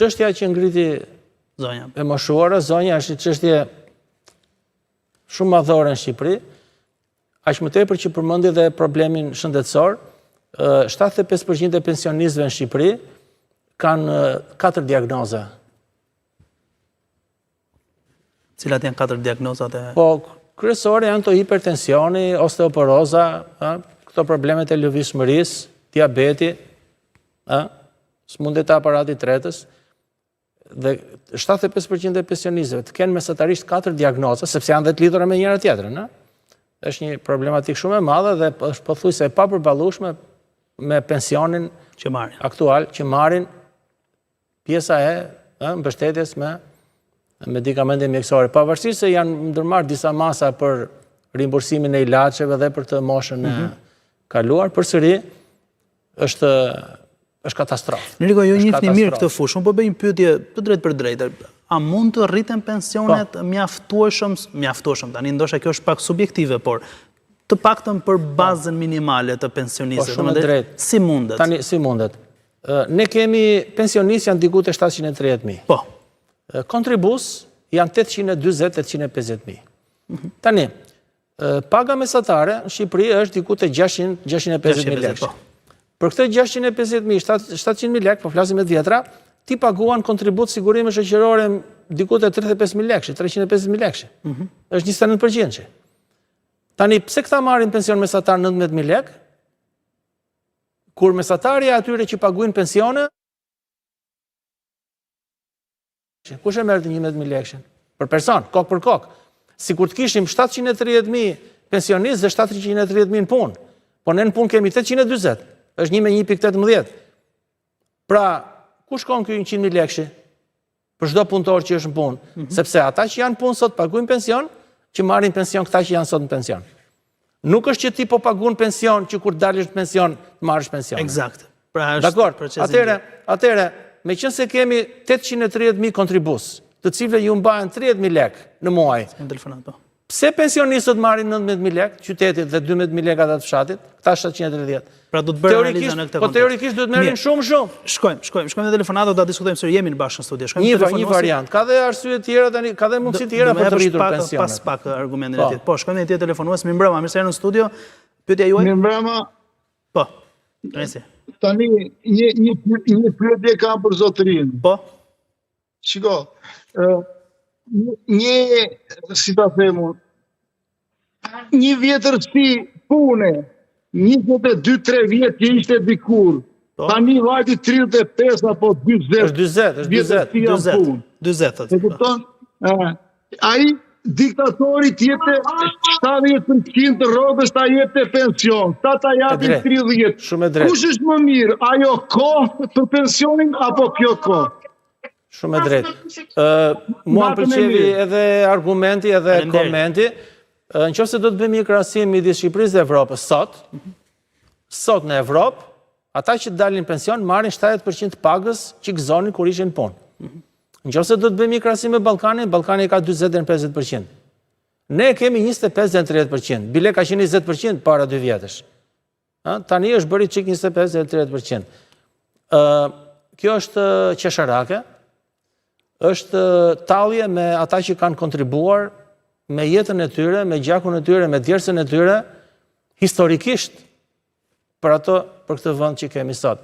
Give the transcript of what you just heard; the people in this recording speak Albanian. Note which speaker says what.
Speaker 1: çështja që ngriti e moshuara, zonja është një çështje shumë madhore në Shqipëri, aq më tepër që përmendi dhe problemin shëndetësor. 75% e pensionistëve në Shqipëri kanë 4 diagnoza.
Speaker 2: Cilat janë 4 diagnozat e...
Speaker 1: Po, kryesore janë të hipertensioni, osteoporoza, këto problemet e lëvizshmërisë, diabeti, sëmundjet e aparatit tretës, dhe 75% e pensionistëve të kenë mesatarisht 4 diagnoza, sepse janë dhe të lidhura me njëra tjetrën. Është një problematik shumë e madhe dhe është pothuajse e papërballueshme me pensionin aktual që marrin pjesa e mbështetjes me medikamente mjekësore. Pavarësisht se janë ndërmarrë disa masa për rimbursimin e ilaçeve dhe për të moshën e kaluar, përsëri është katastrofë.
Speaker 2: Nëriko, ju njihni mirë këtë fushë, unë po bëj një pyetje të drejtë për drejtë. A mund të rriten pensionet mjaftueshëm, tani ndoshta kjo është pak subjektive, por të paktën për bazën minimale të pensionistëve.
Speaker 1: Po, shumë e drejtë.
Speaker 2: Si mundet?
Speaker 1: Tani, si mundet? Ne kemi pensionistë janë diku te 730.000.
Speaker 2: Po.
Speaker 1: Kontribus janë 820.000-850.000. Tani, paga mesatare në Shqipëri është diku te 650.000 lekë. Për këtë 650.000, 700.000 lekë, po flasim me vjetra, ti paguan kontribut sigurime shoqërore diku te 35.000 lekë, 350.000 lekë. Është 29%. Tani, pse këta marrin pension mesatar 19.000 lekë, kur mesatarja atyre që paguajnë pensione, kush e merr 11.000 lekë? Për person, kokë për kokë. Sikur të kishim 730.000 pensionistë dhe 730.000 në punë. Po ne në punë kemi 820, është 1 me 1.18. Pra, ku shkon ky 100.000 lekë? Për çdo punëtor që është në punë, sepse ata që janë në punë sot paguajnë pension, që marrin pension këta që janë sot në pension. Nuk është që ti po paguan pension që kur dalësh në pension të marrësh pension.
Speaker 2: Eksakt.
Speaker 1: Dakor, atëre, me qënë se kemi 830.000 kontribus, të cilëve ju mbahen 30.000 lekë në muaj. Pse pensionistët marrin 19.000 lekë, qytetit dhe 12.000 lekë atë fshatit, këta 730.
Speaker 2: Pra du të bërë analizën në këtë kontekst.
Speaker 1: Po teorikisht du të merrin shumë.
Speaker 2: Shkojmë në telefonatë, do ta diskutojmë se jemi në bashkë në studio.
Speaker 1: Një variant. Ka dhe arsye tjera, ka dhe mundësi tjera për të rritur pensionet.
Speaker 2: Pas pak argumentin e tjetë. Po, shkojmë në tjetë telefonues, mi mbrëma, mirë se në studio. Pyetja juaj?
Speaker 3: Mi mbrëma.
Speaker 2: Po, nëjësi.
Speaker 3: Tani, një pyetje kam për zotërinë.
Speaker 2: Po?
Speaker 3: Shiko, si ta themu, një vjetërsi pune, 22-3 vjetë që ishte dikur, tani vajti 35 apo 20 vjetërsi janë punë.
Speaker 2: 20.
Speaker 3: Ai diktatori tjetë 70% të rrogës ta jetë pension, ta japin 30. Kush është më mirë, ajo kohë për pensionin apo kjo kohë?
Speaker 1: Shumë e drejtë. Mua më pëlqevi edhe argumenti edhe komenti. Në qoftë se do të bëjmë një krahasim midis Shqipërisë dhe Evropës sot në Evropë, ata që dalin pension marrin 70% pagës që gëzonin kur ishin në punë. Në qoftë se do të bëjmë një krahasim me Ballkanin, Ballkani ka 40-50%. Ne kemi 25-30%. Bile ka qenë 20% para 2 vjetësh. Tani është bëri çik 25-30%. Kjo është qesharake. Është tallje me ata që kanë kontribuar me jetën e tyre, me gjakun e tyre, me djersën e tyre, historikisht për këtë vend që kemi sot.